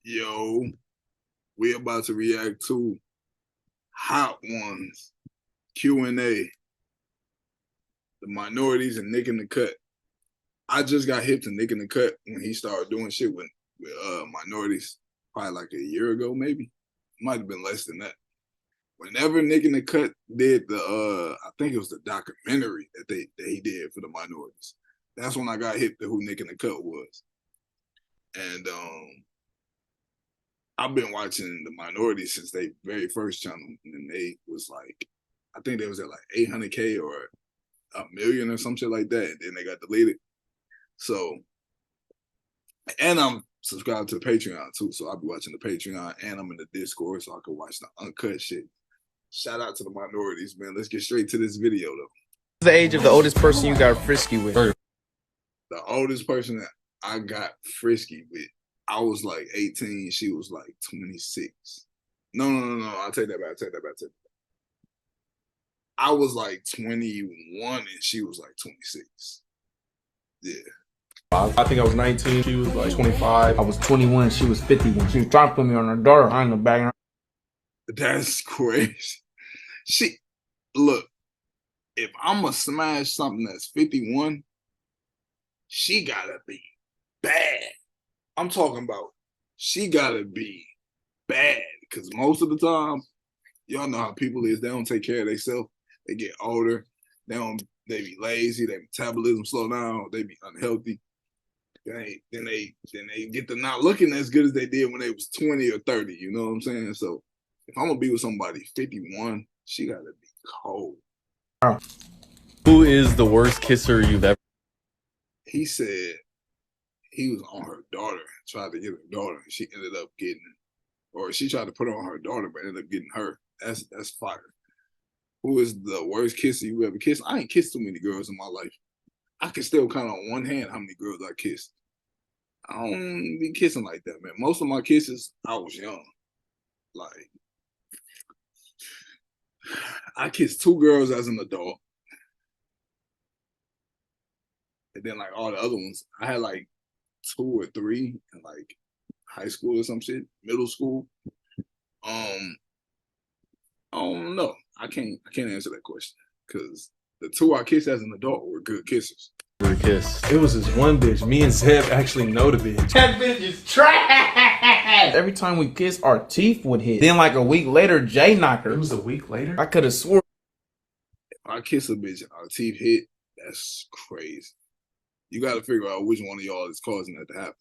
Yo, we about to react to Hot Ones Q&A, the minorities and Nick in the Cut. I just got hip to Nick in the Cut when he started doing shit with minorities, probably like a year ago, maybe. Might have been less than that. Whenever Nick in the Cut did the I think it was the documentary that he did for the minorities. That's when I got hip to who Nick in the Cut was. And I've been watching the minorities since they very first channel, and they was like, I think they was at like 800K or a million or some shit like that, and then they got deleted. So, and I'm subscribed to the Patreon too, so I'll be watching the Patreon, and I'm in the Discord, so I can watch the uncut shit. Shout out to the minorities, man. Let's get straight to this video though. What's the age of the oldest person you got frisky with? The oldest person that I got frisky with, I was like 18. She was like 26. No. I'll take that back. I was like 21 and she was like 26. Yeah. I think I was 19. She was like 25. I was 21. She was 51. She was trying to put me on her daughter. I ain't no bagging her. That's crazy. Look, if I'm gonna smash something that's 51, she gotta be bad. I'm talking about she gotta be bad, because most of the time, y'all know how people is. They don't take care of themselves. They get older. They be lazy. Their metabolism slow down. They be unhealthy. Then they get to not looking as good as they did when they was 20 or 30. You know what I'm saying? So if I'm gonna be with somebody 51, she gotta be cold. Who is the worst kisser you've ever? He said he was on her daughter, tried to get her daughter, and she ended up getting, or she tried to put it on her daughter, but ended up getting her. That's fire. Who is the worst kisser you ever kissed? I ain't kissed too many girls in my life. I can still count on one hand how many girls I kissed. I don't be kissing like that, man. Most of my kisses, I was young. Like, I kissed 2 girls as an adult. And then like all the other ones, I had like 2 or 3 in like high school or some shit, middle school. I don't know. I can't answer that question, because the 2 I kissed as an adult were good kisses. It was this one bitch. Me and Zeb actually know the bitch. That bitch is trash. Every time we kissed, our teeth would hit. Then like a week later, Jay knocked her. It was a week later? I could have swore. If I kiss a bitch and our teeth hit, that's crazy. You got to figure out which one of y'all is causing that to happen.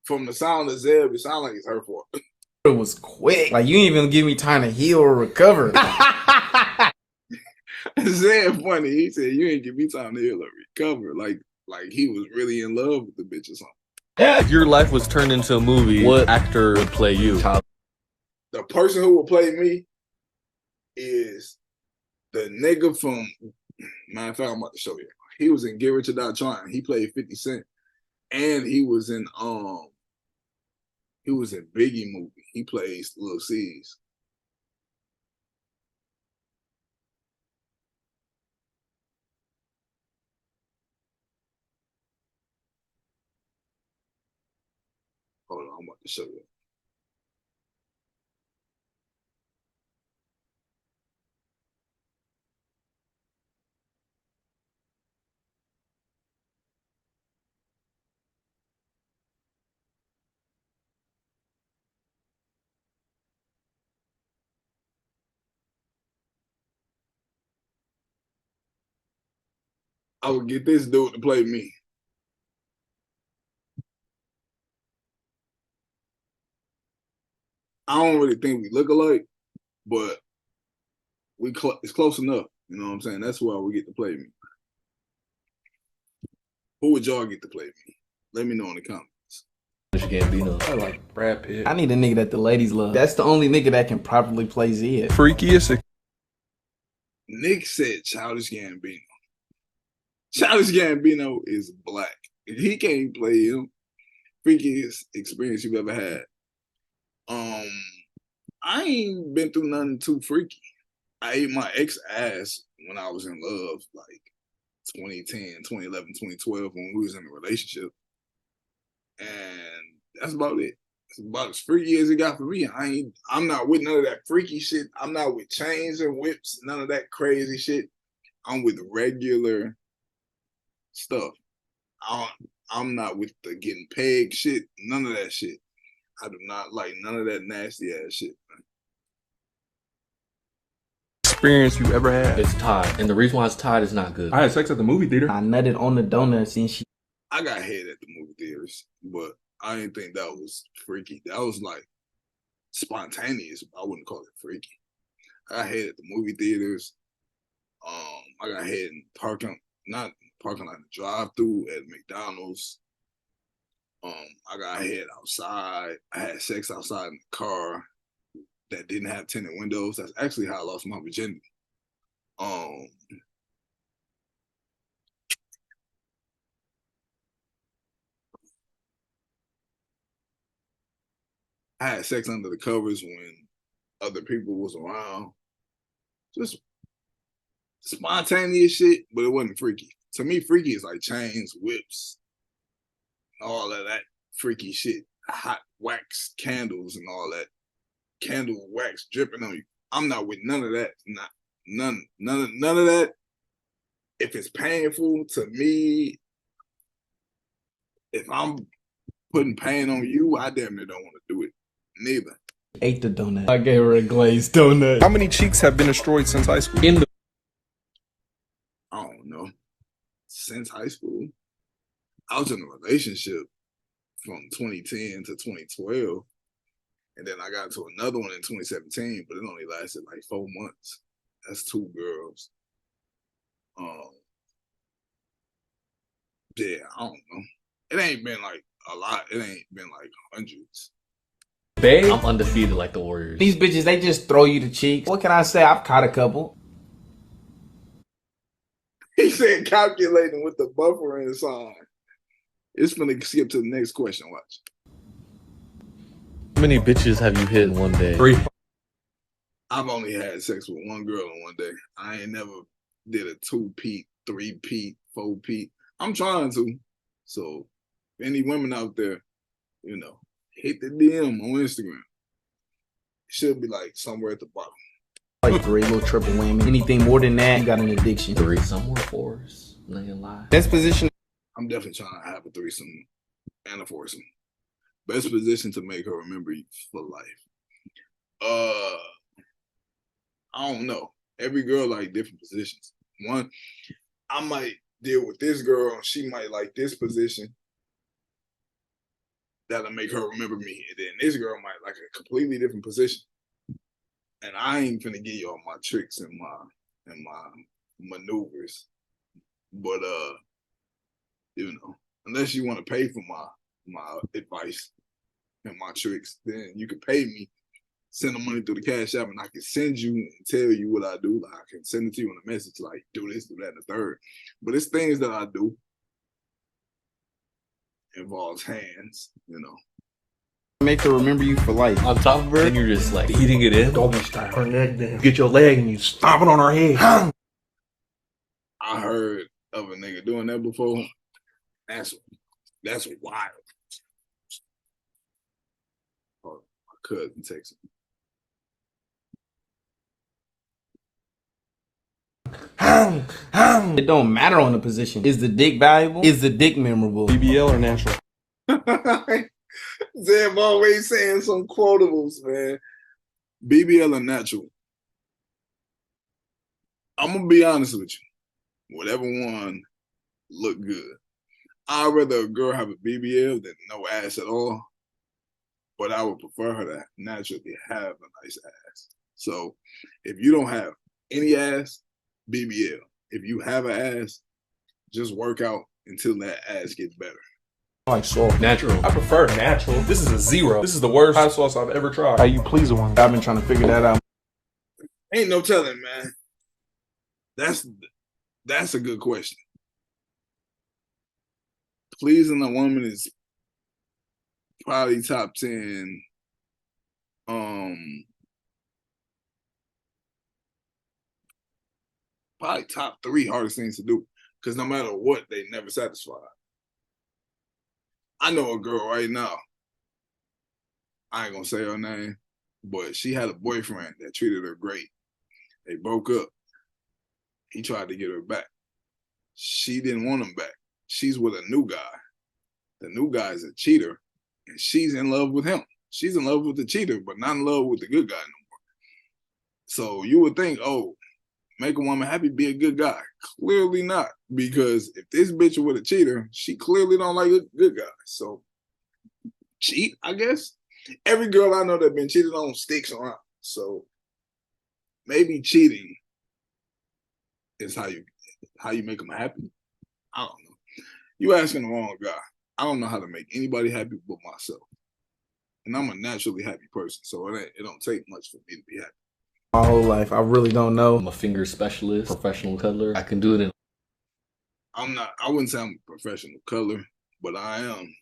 From the sound of Zeb, it sounds like it's her fault. It was quick. Like, you didn't even give me time to heal or recover. Zeb funny. He said, you ain't give me time to heal or recover. Like he was really in love with the bitch or something. If your life was turned into a movie, what actor would play you? The person who would play me is the nigga from, matter of fact, I'm about to show you. He was in Get Rich or Die Trying. He played 50 Cent. And he was in Biggie movie. He plays Lil C's. Hold on, I'm about to show you. I would get this dude to play me. I don't really think we look alike, but it's close enough. You know what I'm saying? That's why we get to play me. Who would y'all get to play me? Let me know in the comments. Gambino. I like Brad Pitt. I need a nigga that the ladies love. That's the only nigga that can properly play Zed. Freakiest. Nick said Childish Gambino. Childish Gambino is black. If he can't play him, freakiest experience you've ever had. I ain't been through nothing too freaky. I ate my ex ass when I was in love, like 2010, 2011, 2012, when we was in a relationship. And that's about it. It's about as freaky as it got for me. I'm not with none of that freaky shit. I'm not with chains and whips, none of that crazy shit. I'm with regular stuff. I'm not with the getting pegged shit, none of that shit. I do not like none of that nasty ass shit, man. Experience you ever had? It's tied, and the reason why it's tied is not good. I had sex at the movie theater. I nutted on the donuts and she. I got head at the movie theaters, but I didn't think that was freaky. That was like spontaneous. I wouldn't call it freaky. I got head at the movie theaters. I got head in not parking lot, the drive-through at McDonald's. I got head outside. I had sex outside in the car that didn't have tinted windows. That's actually how I lost my virginity. I had sex under the covers when other people was around. Just spontaneous shit, but it wasn't freaky. To me, freaky is like chains, whips, all of that freaky shit. Hot wax candles and all that. Candle wax dripping on you. I'm not with none of that. None of that. If it's painful to me, if I'm putting pain on you, I damn near don't want to do it. Neither. Ate the donut. I gave her a glazed donut. How many cheeks have been destroyed since high school? I don't know. Since high school, I was in a relationship from 2010 to 2012. And then I got into another one in 2017, but it only lasted like 4 months. That's 2 girls. Yeah, I don't know. It ain't been like a lot. It ain't been like hundreds. Babe, I'm undefeated like the Warriors. These bitches, they just throw you the cheeks. What can I say? I've caught a couple. He said calculating with the buffering sign. It's gonna skip to the next question. Watch. How many bitches have you hit in one day? 3. I've only had sex with 1 girl in one day. I ain't never did a 2-peat, 3-peat, 4-peat. I'm trying to. So, any women out there, hit the DM on Instagram. It should be like somewhere at the bottom. Like 3, little triple whammy. Anything more than that, you got an addiction. 3, some more 4s. I'm not gonna lie. Best position. I'm definitely trying to have a threesome and a foursome. Best position to make her remember you for life. I don't know. Every girl like different positions. One, I might deal with this girl, and she might like this position. That'll make her remember me. And then this girl might like a completely different position. And I ain't finna give you all my tricks and my maneuvers. But unless you want to pay for my advice and my tricks, then you can pay me, send the money through the Cash App, and I can send you and tell you what I do. Like, I can send it to you in a message, like, do this, do that, and the third. But it's things that I do. Involves hands, Make her remember you for life. On top of her, and you're just like eating it in. Doggy style. Her neck down. Get your leg and you stomp it on her head. I heard of a nigga doing that before. That's wild. Oh, my cousin texted me. It don't matter on the position. Is the dick valuable? Is the dick memorable? BBL or natural? Zeb always saying some quotables, man. BBL or natural. I'm gonna be honest with you. Whatever one look good. I'd rather a girl have a BBL than no ass at all. But I would prefer her to naturally have a nice ass. So if you don't have any ass, BBL. If you have an ass, just work out until that ass gets better. Like soft. Natural. I prefer natural. This is a 0. This is the worst hot sauce I've ever tried. How you please a woman? I've been trying to figure that out. Ain't no telling, man. That's a good question. Pleasing a woman is probably top 10. Probably top 3 hardest things to do. Because no matter what, they never satisfy. I know a girl right now. I ain't gonna say her name, but she had a boyfriend that treated her great. They broke up. He tried to get her back. She didn't want him back. She's with a new guy. The new guy is a cheater, and she's in love with him. She's in love with the cheater, but not in love with the good guy no more. So you would think, oh, make a woman happy, be a good guy. Clearly not, because if this bitch with a cheater, she clearly don't like a good guy. So cheat, I guess. Every girl I know that been cheated on sticks around. So maybe cheating is how you make them happy. I don't know. You asking the wrong guy. I don't know how to make anybody happy but myself. And I'm a naturally happy person, so it don't take much for me to be happy. My whole life, I really don't know. I'm a finger specialist, professional cuddler. I can do it in I wouldn't say I'm a professional cuddler, but I am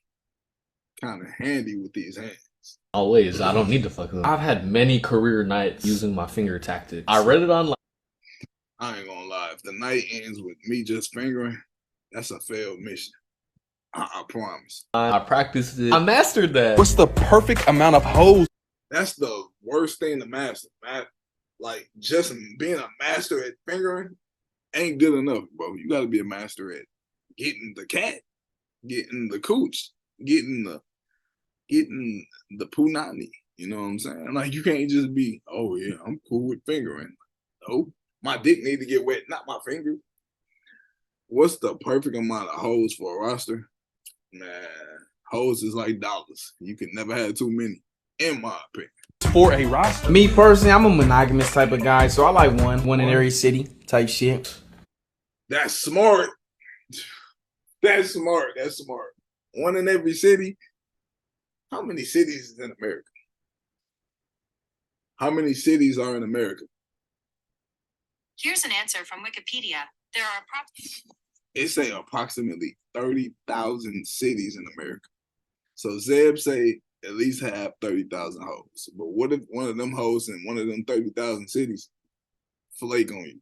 kind of handy with these hands. all ways. I don't need to fuck them. I've had many career nights using my finger tactics. I read it online. I ain't gonna lie. If the night ends with me just fingering, that's a failed mission. I promise. I practiced it. I mastered that. What's the perfect amount of hoes? That's the worst thing to master. Like, just being a master at fingering ain't good enough, bro. You gotta be a master at getting the cat, getting the cooch, getting the punani. You know what I'm saying? Like, you can't just be, oh yeah, I'm cool with fingering. No, my dick need to get wet, not my finger. What's the perfect amount of hoes for a roster? Man, hoes is like dollars. You can never have too many, in my opinion. For a roster? Me personally, I'm a monogamous type of guy, so I like one in every city type shit. That's smart. That's smart. That's smart. One in every city. How many cities is in America? How many cities are in America? Here's an answer from Wikipedia. There are It say approximately 30,000 cities in America. So Zeb say at least have 30,000 hoes. But what if one of them hoes in one of them 30,000 cities flake on you?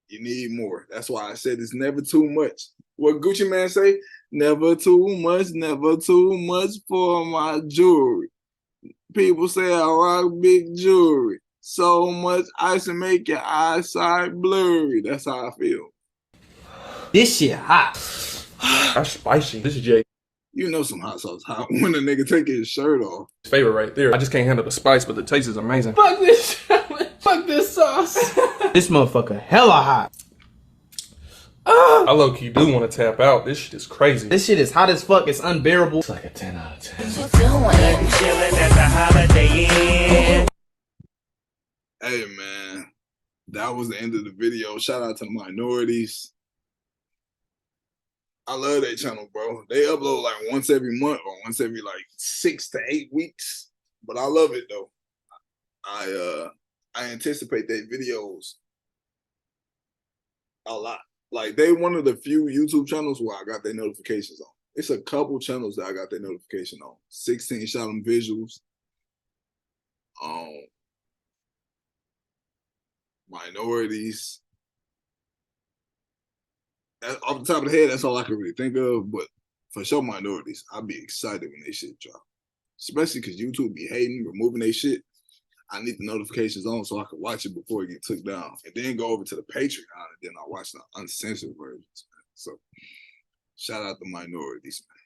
You need more. That's why I said it's never too much. What Gucci Man say? Never too much for my jewelry. People say I rock big jewelry. So much ice to make your eyesight blurry. That's how I feel. This shit hot. That's spicy. This is Jay. You know some hot sauce hot when a nigga take his shirt off. Favorite right there. I just can't handle the spice, but the taste is amazing. Fuck this. Fuck this sauce. This motherfucker hella hot. I low key do want to tap out. This shit is crazy. This shit is hot as fuck. It's unbearable. It's like a 10 out of 10. Hey man, that was the end of the video. Shout out to the minorities. I love that channel, bro. They upload like once every month or once every like 6 to 8 weeks. But I love it though. I anticipate their videos a lot. Like, they one of the few YouTube channels where I got their notifications on. It's a couple channels that I got their notification on. 16 Shot 'em Visuals. Minorities. Off the top of the head, that's all I can really think of. But for sure, minorities, I'll be excited when they shit drop. Especially because YouTube be hating, removing their shit. I need the notifications on so I can watch it before it get took down. And then go over to the Patreon and then I'll watch the uncensored versions. So shout out the minorities, man.